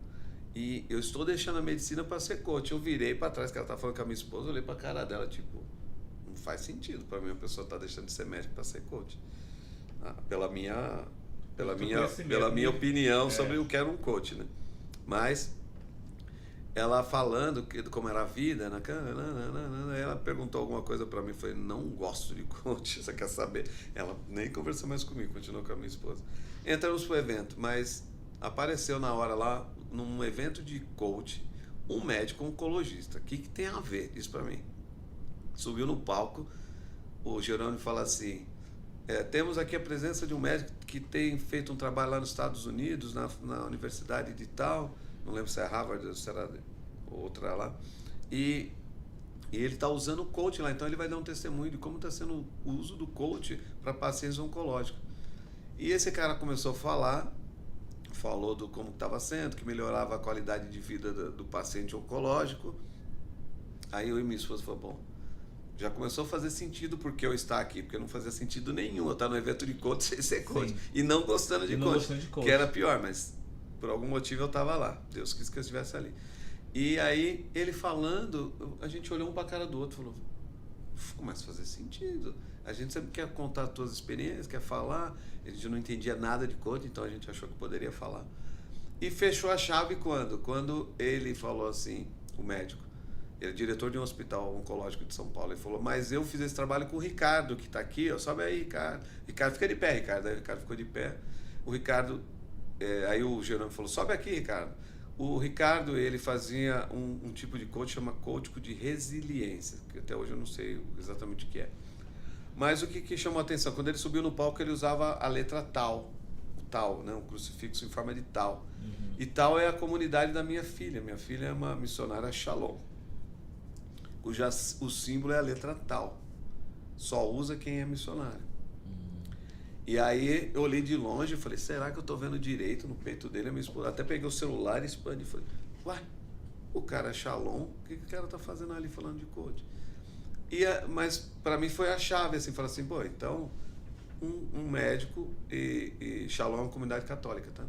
e eu estou deixando a medicina para ser coach. Eu virei para trás, que ela estava falando com a minha esposa, eu olhei para a cara dela, tipo, não faz sentido para mim a pessoa estar deixando de ser médica para ser coach. Pela minha opinião sobre o que era um coach, né? Mas ela falando como era a vida, ela perguntou alguma coisa para mim, eu falei, não gosto de coach, você quer saber? Ela nem conversou mais comigo, continuou com a minha esposa. Entramos pro evento, mas apareceu na hora lá, num evento de coach, um médico oncologista. O que tem a ver isso para mim? Subiu no palco, o Jerônimo fala assim, temos aqui a presença de um médico que tem feito um trabalho lá nos Estados Unidos, na universidade de tal, não lembro se é Harvard ou se era outra lá, e ele está usando o coach lá, então ele vai dar um testemunho de como está sendo o uso do coach para pacientes oncológicos. E esse cara começou a falar, falou do como estava sendo, que melhorava a qualidade de vida do paciente oncológico. Aí eu e minha esposa falamos, bom, já começou a fazer sentido porque eu estar aqui, porque não fazia sentido nenhum eu estar no evento de coach sem ser coach. Sim. E não gostando de coach, que era pior, mas por algum motivo eu estava lá. Deus quis que eu estivesse ali. E aí, ele falando, a gente olhou um para a cara do outro e falou, começa a fazer sentido. A gente sempre quer contar as suas experiências, quer falar. A gente não entendia nada de coach, então a gente achou que poderia falar. E fechou a chave quando? Quando ele falou assim, o médico, ele é diretor de um hospital oncológico de São Paulo, ele falou, mas eu fiz esse trabalho com o Ricardo, que está aqui, ó, sobe aí, Ricardo. Ricardo, fica de pé, Ricardo. Aí o Ricardo ficou de pé. O Ricardo, aí o Jerônimo falou, sobe aqui, Ricardo. O Ricardo, ele fazia um tipo de coach, chama coach de resiliência, que até hoje eu não sei exatamente o que é. Mas o que chamou a atenção, quando ele subiu no palco, ele usava a letra tal, o tal, né, um crucifixo em forma de tal. Uhum. E tal é a comunidade da minha filha. Minha filha é uma missionária Shalom, cuja o símbolo é a letra tal. Só usa quem é missionário. E aí eu olhei de longe e falei, será que eu estou vendo direito no peito dele? A minha esposa, até peguei o celular e expandi e falei, uai, o cara é Shalom, o que o cara está fazendo ali falando de coach? Mas para mim foi a chave, assim, falar assim, pô, então um médico e Shalom é uma comunidade católica, tá?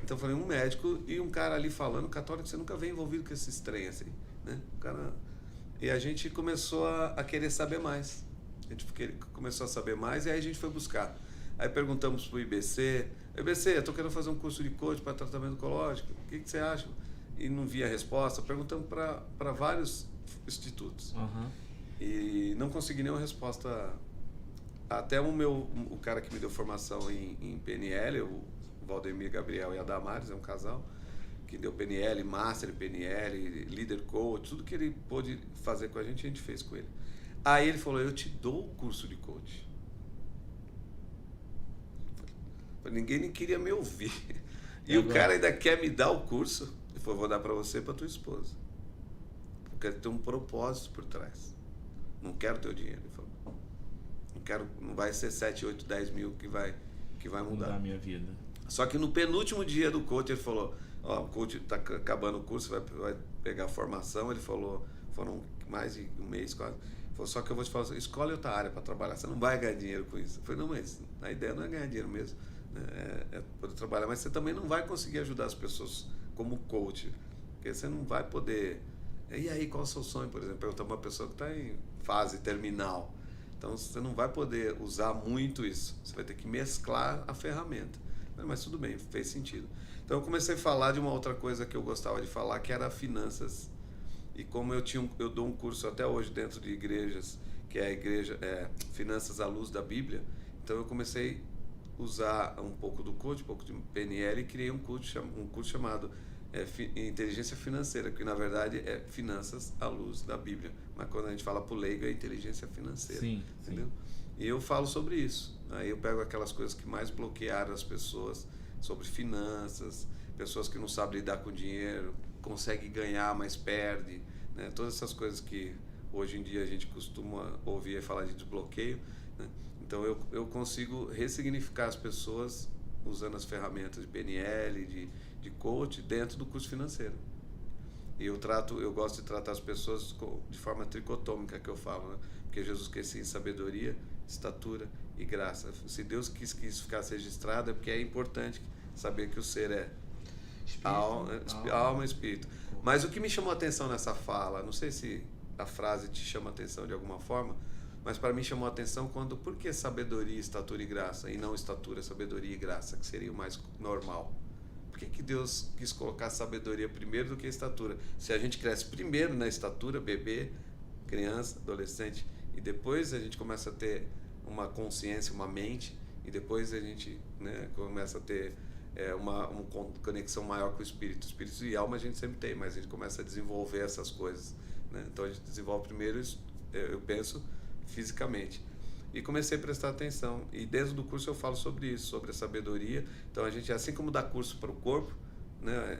Então eu falei, um médico e um cara ali falando, católico, você nunca vem envolvido com esses trem, assim, né? O cara... E a gente começou a querer saber mais. A gente começou a saber mais e aí a gente foi buscar. Aí perguntamos para o IBC, IBC, eu estou querendo fazer um curso de coach para tratamento oncológico, o que você acha? E não via resposta. Perguntamos para vários institutos. Uhum. E não consegui nenhuma resposta. Até o cara que me deu formação em PNL, o Valdemir Gabriel e a Damares, é um casal, que deu PNL, Master em PNL, Leader Coach, tudo que ele pôde fazer com a gente fez com ele. Aí ele falou, eu te dou o curso de coach. Ninguém nem queria me ouvir. E o cara ainda quer me dar o curso. Ele falou, vou dar para você e para tua esposa. Porque tem um propósito por trás. Não quero teu dinheiro. Ele falou, não vai ser 7, 8, 10 mil que vai mudar a minha vida. Só que no penúltimo dia do coach, ele falou, ó, o coach está acabando o curso, vai pegar a formação. Ele falou, foram mais de um mês quase. Ele falou, só que eu vou te falar, escolhe outra área para trabalhar, você não vai ganhar dinheiro com isso. Eu falei, não, mas a ideia não é ganhar dinheiro mesmo. É poder trabalhar, mas você também não vai conseguir ajudar as pessoas como coach, porque você não vai poder. E aí, qual é o seu sonho, por exemplo? Perguntar para uma pessoa que está em fase terminal. Então, você não vai poder usar muito isso. Você vai ter que mesclar a ferramenta. Mas tudo bem, fez sentido. Então, eu comecei a falar de uma outra coisa que eu gostava de falar, que era finanças. E como eu dou um curso até hoje dentro de igrejas, que é a igreja Finanças à Luz da Bíblia, então eu comecei usar um pouco do coach, um pouco de PNL e criei um curso chamado Inteligência Financeira, que na verdade é Finanças à Luz da Bíblia. Mas quando a gente fala pro leigo é Inteligência Financeira. Sim, entendeu? Sim. E eu falo sobre isso. Aí eu pego aquelas coisas que mais bloquearam as pessoas sobre finanças, pessoas que não sabem lidar com dinheiro, conseguem ganhar, mas perde, né? Todas essas coisas que hoje em dia a gente costuma ouvir falar de desbloqueio, né? Então eu consigo ressignificar as pessoas usando as ferramentas de PNL, de coach, dentro do curso financeiro. E eu gosto de tratar as pessoas de forma tricotômica, que eu falo, né? Porque Jesus quer sim sabedoria, estatura e graça. Se Deus quis que isso ficasse registrado, é porque é importante saber que o ser é alma e espírito. Mas o que me chamou a atenção nessa fala, não sei se a frase te chama a atenção de alguma forma, mas para mim chamou a atenção por que sabedoria, estatura e graça, e não estatura, sabedoria e graça, que seria o mais normal? Por que Deus quis colocar a sabedoria primeiro do que a estatura? Se a gente cresce primeiro na estatura, bebê, criança, adolescente, e depois a gente começa a ter uma consciência, uma mente, e depois a gente, né, começa a ter uma conexão maior com o espírito. Espírito e alma a gente sempre tem, mas a gente começa a desenvolver essas coisas, né? Então a gente desenvolve primeiro, eu penso, fisicamente. E comecei a prestar atenção. E dentro do curso eu falo sobre isso, sobre a sabedoria. Então a gente, assim como dá curso para o corpo, né,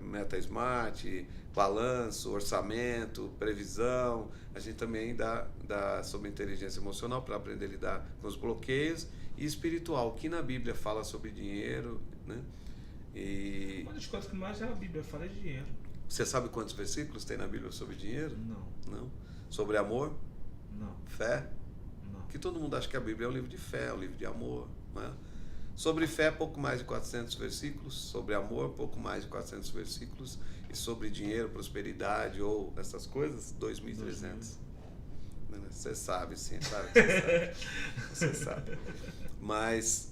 meta smart, balanço, orçamento, previsão, a gente também dá sobre inteligência emocional para aprender a lidar com os bloqueios, e espiritual, que na Bíblia fala sobre dinheiro, né? E uma das coisas que mais a Bíblia fala é dinheiro. Você sabe quantos versículos tem na Bíblia sobre dinheiro? Não. Sobre amor? Não. Fé? Não. Que todo mundo acha que a Bíblia é um livro de fé, é um livro de amor, não é? Sobre fé, pouco mais de 400 versículos. Sobre amor, pouco mais de 400 versículos. E sobre dinheiro, prosperidade ou essas coisas, 2.300. Você sabe, sim, sabe? Você sabe. Mas,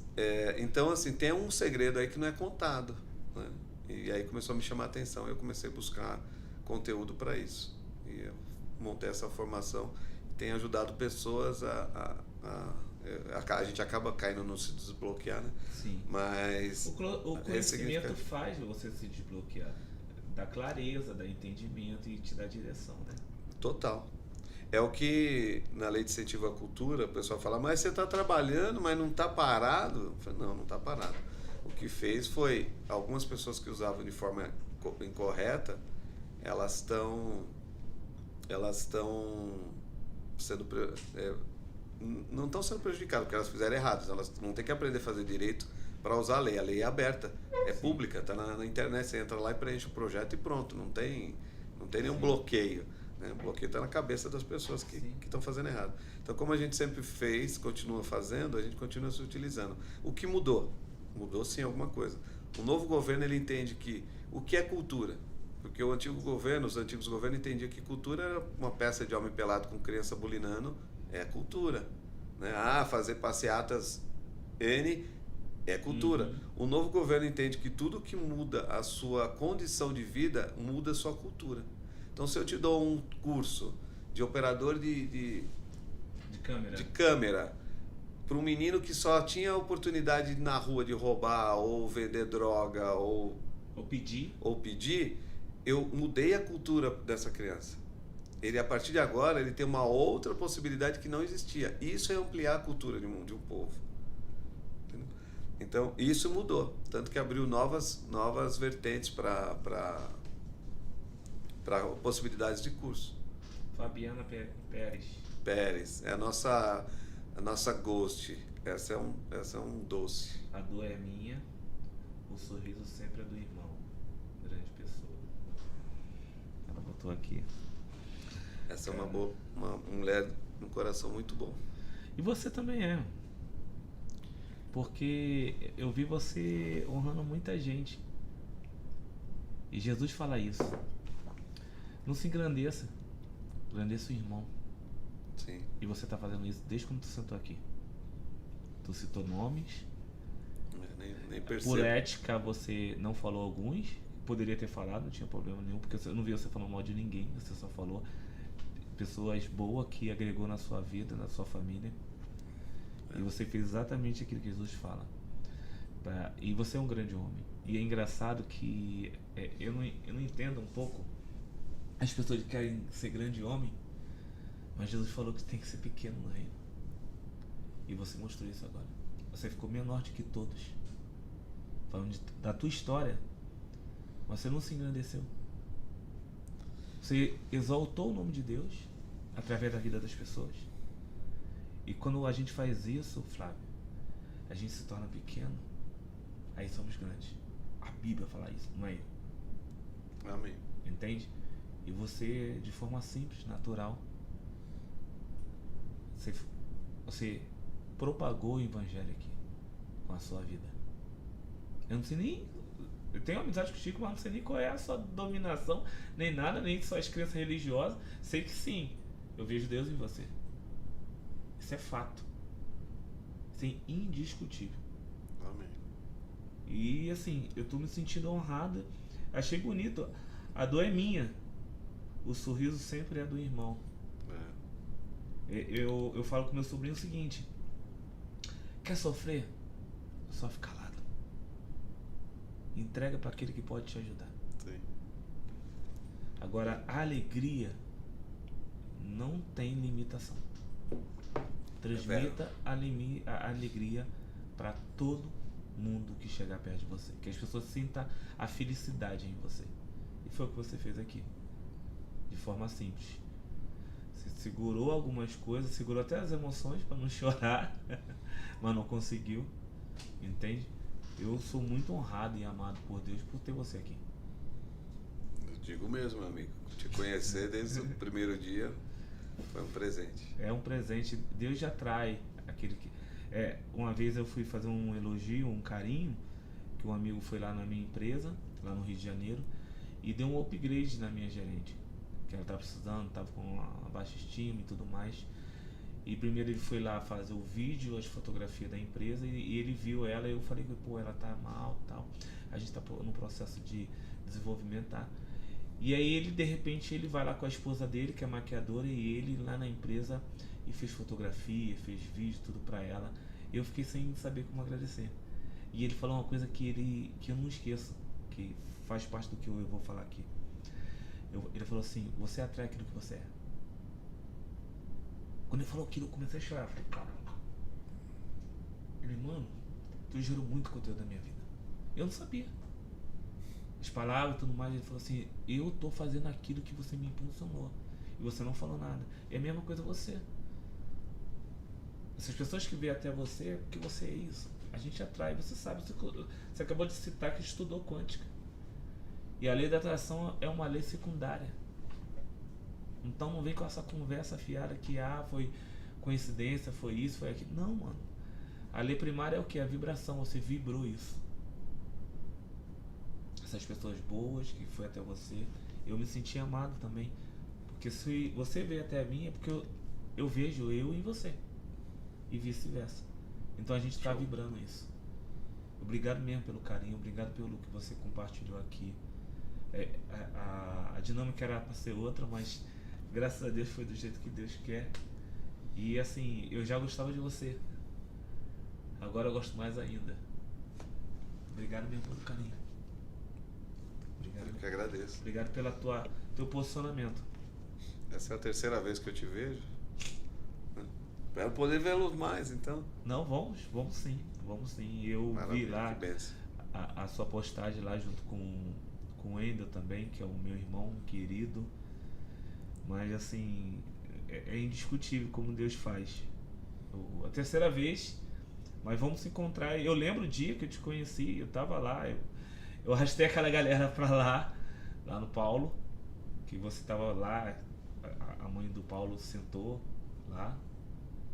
então, assim, tem um segredo aí que não é contado, né? E aí começou a me chamar a atenção. Eu comecei a buscar conteúdo para isso. E eu montei essa formação. Tem ajudado pessoas a gente acaba caindo no se desbloquear, né? Sim. Mas o conhecimento faz você se desbloquear. Dá clareza, dá entendimento e te dá direção, né? Total. É o que na lei de incentivo à cultura o pessoal fala, mas você está trabalhando, mas não está parado? Eu falei, não está parado. O que fez foi, algumas pessoas que usavam de forma incorreta, elas estão sendo não estão sendo prejudicadas porque elas fizeram errado. Elas vão ter que aprender a fazer direito para usar a lei. A lei é aberta, é pública, está na internet. Você entra lá e preenche o projeto e pronto. Não tem nenhum bloqueio, né? O bloqueio está na cabeça das pessoas que estão fazendo errado. Então, como a gente sempre fez, continua fazendo, a gente continua se utilizando. O que mudou? Mudou sim alguma coisa. O novo governo, ele entende que o que é cultura? Porque os antigos governos entendiam que cultura era uma peça de homem pelado com criança bulinando, é cultura, né? Fazer passeatas N é cultura. O novo governo entende que tudo que muda a sua condição de vida muda a sua cultura. Então, se eu te dou um curso de operador de câmera para um menino que só tinha a oportunidade na rua de roubar ou vender droga ou pedir, eu mudei a cultura dessa criança. Ele, a partir de agora, ele tem uma outra possibilidade que não existia. Isso é ampliar a cultura de um povo. Entendeu? Então, isso mudou. Tanto que abriu novas vertentes para possibilidades de curso. Fabiana Pérez. É a nossa ghost. Essa é um doce. A dor é minha, o sorriso sempre é do irmão. Grande pessoa. Ela botou aqui. Essa é uma mulher com um coração muito bom. E você também é. Porque eu vi você honrando muita gente. E Jesus fala isso. Não se engrandeça. Engrandeça o irmão. Sim. E você está fazendo isso desde quando tu sentou aqui. Tu citou nomes. Nem percebo. Por ética você não falou alguns. Poderia ter falado, não tinha problema nenhum. Porque eu não vi você falando mal de ninguém. Você só falou pessoas boas que agregou na sua vida, na sua família. E você fez exatamente aquilo que Jesus fala. E você é um grande homem. E é engraçado que eu não entendo um pouco as pessoas que querem ser grande homem, mas Jesus falou que tem que ser pequeno no reino. E você mostrou isso agora. Você ficou menor do que todos. Falando da tua história, mas você não se engrandeceu. Você exaltou o nome de Deus através da vida das pessoas. E quando a gente faz isso, Flávio, a gente se torna pequeno, aí somos grandes. A Bíblia fala isso, não é eu. Amém. Entende? E você, de forma simples, natural, você propagou o evangelho aqui com a sua vida. Eu não sei nem... Eu tenho amizade com o Chico, mas não sei nem qual é a sua dominação, nem nada, nem suas crenças religiosas. Sei que sim, eu vejo Deus em você. Isso é fato. Isso é indiscutível. Amém. E assim, eu tô me sentindo honrado. Achei bonito. A dor é minha. O sorriso sempre é do irmão. Eu falo com meu sobrinho o seguinte: quer sofrer? Sofre calado. Entrega para aquele que pode te ajudar. Sim. Agora, a alegria não tem limitação. Transmita a alegria para todo mundo que chegar perto de você. Que as pessoas sintam a felicidade em você. E foi o que você fez aqui. De forma simples. Você segurou algumas coisas, segurou até as emoções para não chorar, mas não conseguiu. Entende? Eu sou muito honrado e amado por Deus por ter você aqui. Eu digo mesmo, meu amigo. Te conhecer desde o primeiro dia foi um presente. É um presente. Deus já atrai aquele que... uma vez eu fui fazer um elogio, um carinho, que um amigo foi lá na minha empresa, lá no Rio de Janeiro, e deu um upgrade na minha gerente. Que ela estava precisando, estava com uma baixa estima e tudo mais. E primeiro ele foi lá fazer o vídeo, as fotografias da empresa, e ele viu ela, e eu falei que, pô, ela tá mal, tal. A gente tá no processo de desenvolvimento, tá? E aí ele, de repente, ele vai lá com a esposa dele, que é maquiadora, e ele lá na empresa, e fez fotografia, fez vídeo, tudo pra ela. Eu fiquei sem saber como agradecer. E ele falou uma coisa que eu não esqueço, que faz parte do que eu vou falar aqui. Ele falou assim: você atrai aquilo que você é. Quando ele falou aquilo, eu comecei a chorar. Eu falei, cara, ele, mano, tu gerou muito conteúdo da minha vida. Eu não sabia. As palavras e tudo mais, ele falou assim: eu tô fazendo aquilo que você me impulsionou. E você não falou nada. E a mesma coisa você. Essas pessoas que vêm até você, é porque você é isso. A gente atrai, você sabe. Você acabou de citar que estudou quântica. E a lei da atração é uma lei secundária. Então não vem com essa conversa fiada que foi coincidência, foi isso, foi aquilo. Não, mano. A lei primária é o que? A vibração. Você vibrou isso. Essas pessoas boas que foi até você, eu me senti amado também. Porque se você veio até mim, é porque eu vejo eu em você. E vice-versa. Então a gente está vibrando isso. Obrigado mesmo pelo carinho, obrigado pelo que você compartilhou aqui. A dinâmica era para ser outra, mas graças a Deus foi do jeito que Deus quer. E assim, eu já gostava de você. Agora eu gosto mais ainda. Obrigado mesmo pelo carinho. Obrigado. Eu que agradeço. Obrigado pelo teu posicionamento. Essa é a terceira vez que eu te vejo. Espero poder vê-los mais, então. Não, vamos sim. Vamos sim. Eu vi lá a sua postagem lá junto com o Wendel também, que é o meu irmão querido. Mas assim, é indiscutível como Deus faz. A terceira vez, mas vamos se encontrar. Eu lembro o dia que eu te conheci, eu tava lá, eu arrastei aquela galera pra lá no Paulo, que você tava lá, a mãe do Paulo sentou lá,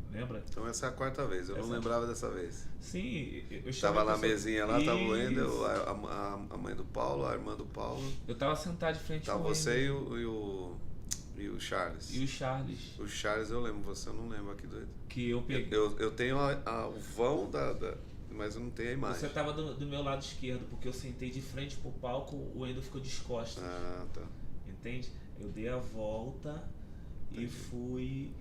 lembra? Então essa é a quarta vez, eu não lembrava dessa vez. Sim, eu tava na mesinha lá, tava o Wendel, a mãe do Paulo, a irmã do Paulo. Eu tava sentado de frente com o Wendel. Tava você e o Charles. E o Charles. O Charles eu lembro, você eu não lembro, aqui doido. Que eu peguei. Eu tenho o vão mas eu não tenho a imagem. Você tava do meu lado esquerdo, porque eu sentei de frente pro palco, o Wendel ficou de costas. Ah, tá. Entende? Eu dei a volta e fui...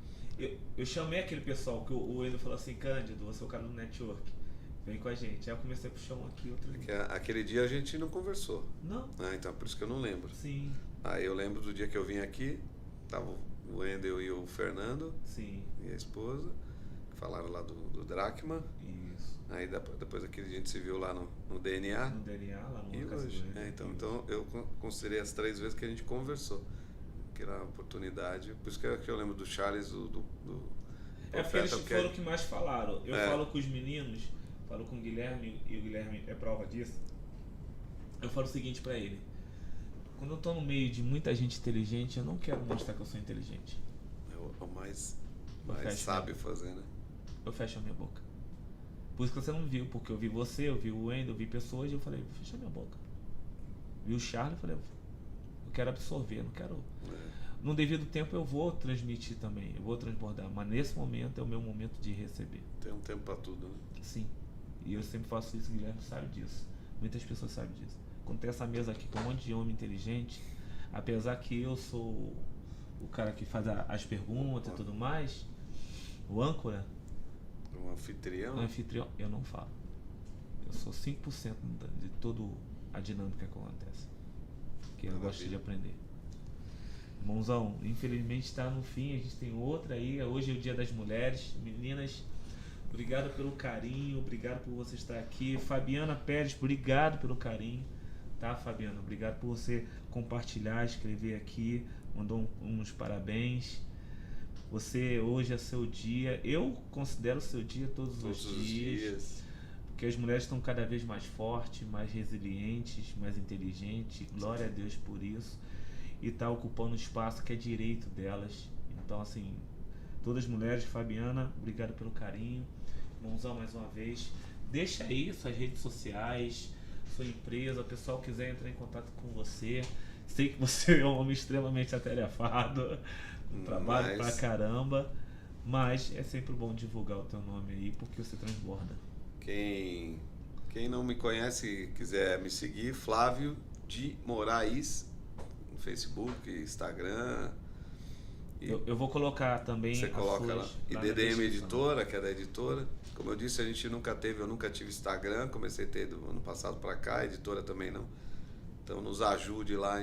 Eu chamei aquele pessoal, que o Wendel falou assim: Cândido, você é o cara do network, vem com a gente. Aí eu comecei a puxar um aqui, outro ali. Aquele dia a gente não conversou. Não. Então por isso que eu não lembro. Sim. Aí eu lembro do dia que eu vim aqui, tava o Wendel e o Fernando. Sim. E a esposa, que falaram lá do Drachma. Isso. Aí depois daquele dia a gente se viu lá no DNA. No DNA, lá no E hoje. Então eu considerei as 3 vezes que a gente conversou. Que era a oportunidade. Por isso que eu lembro do Charles, do porque eles foram o que mais falaram. Eu falo com os meninos, falo com o Guilherme, e o Guilherme é prova disso. Eu falo o seguinte pra ele: quando eu tô no meio de muita gente inteligente, eu não quero mostrar que eu sou inteligente. É o mais fecho sábio fazer, né? Eu fecho a minha boca. Por isso que você não viu, porque eu vi você, eu vi o Wendel, eu vi pessoas e eu falei, vou fechar minha boca. Vi o Charlie e falei, eu quero absorver, não quero... No devido tempo eu vou transmitir também, eu vou transbordar, mas nesse momento é o meu momento de receber. Tem um tempo pra tudo, né? Sim. E eu sempre faço isso, o Guilherme sabe disso. Muitas pessoas sabem disso. Quando tem essa mesa aqui com um monte de homem inteligente, apesar que eu sou o cara que faz as perguntas e tudo mais, o âncora, o anfitrião, eu não falo. Eu sou 5% de toda a dinâmica que acontece. Que eu gosto de aprender. Irmãozão, infelizmente está no fim, a gente tem outra aí. Hoje é o Dia das Mulheres. Meninas, obrigado pelo carinho, obrigado por você estar aqui. Fabiana Pérez, obrigado pelo carinho. Tá, Fabiana? Obrigado por você compartilhar, escrever aqui, mandou uns parabéns. Você, hoje é seu dia. Eu considero seu dia todos os dias. Porque as mulheres estão cada vez mais fortes, mais resilientes, mais inteligentes. Glória a Deus por isso. E está ocupando o espaço que é direito delas. Então, assim, todas as mulheres, Fabiana, obrigado pelo carinho. Irmãozão, mais uma vez. Deixa aí suas redes sociais, sua empresa, o pessoal quiser entrar em contato com você. Sei que você é um homem extremamente atarefado, trabalho pra caramba, mas é sempre bom divulgar o teu nome aí, porque você transborda. Quem não me conhece e quiser me seguir, Flávio de Moraes, no Facebook, Instagram. Eu vou colocar também. Você coloca lá. E DDM Editora, que é da editora. Como eu disse, eu nunca tive Instagram, comecei a ter do ano passado para cá, a editora também não. Então nos ajude lá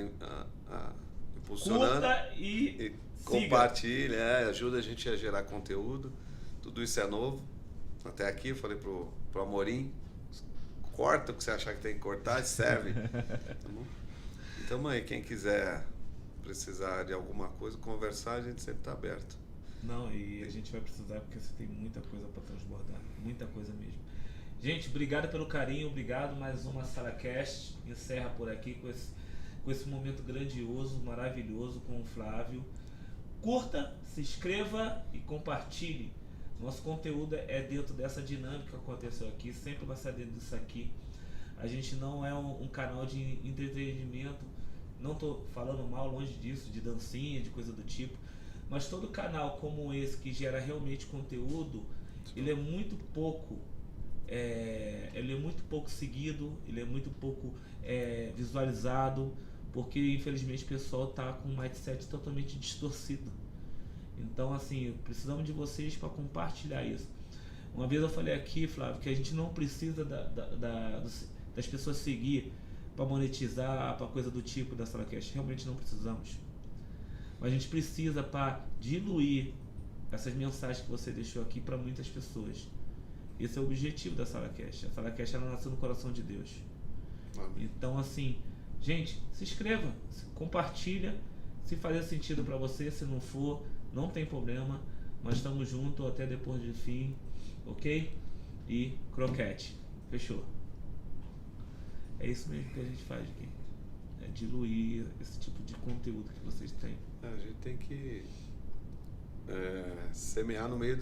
impulsionando. Curta e compartilhe, ajuda a gente a gerar conteúdo. Tudo isso é novo. Até aqui eu falei pro Amorim, corta o que você achar que tem que cortar, serve. Tá bom? Então, mãe, quem quiser precisar de alguma coisa, conversar, a gente sempre está aberto. Não, e a gente vai precisar porque você tem muita coisa para transbordar, muita coisa mesmo. Gente, obrigado pelo carinho, obrigado. Mais uma SaraCast encerra por aqui com esse momento grandioso, maravilhoso com o Flávio. Curta, se inscreva e compartilhe. Nosso conteúdo é dentro dessa dinâmica que aconteceu aqui, sempre vai ser dentro disso aqui. A gente não é um canal de entretenimento, não estou falando mal, longe disso, de dancinha, de coisa do tipo, mas todo canal como esse que gera realmente conteúdo, ele é muito pouco seguido, ele é muito pouco visualizado, porque infelizmente o pessoal está com um mindset totalmente distorcido. Então, assim, precisamos de vocês para compartilhar isso. Uma vez eu falei aqui, Flávio, que a gente não precisa das pessoas seguir para monetizar, para coisa do tipo da SaraCast. Realmente não precisamos. Mas a gente precisa para diluir essas mensagens que você deixou aqui para muitas pessoas. Esse é o objetivo da SaraCast. A SaraCast ela nasceu no coração de Deus. Amém. Então, assim, gente, se inscreva, compartilha. Se fazer sentido para você, se não for, não tem problema. Mas estamos juntos até depois do fim, ok? E croquete. Fechou. É isso mesmo que a gente faz aqui. É diluir esse tipo de conteúdo que vocês têm. A gente tem que semear no meio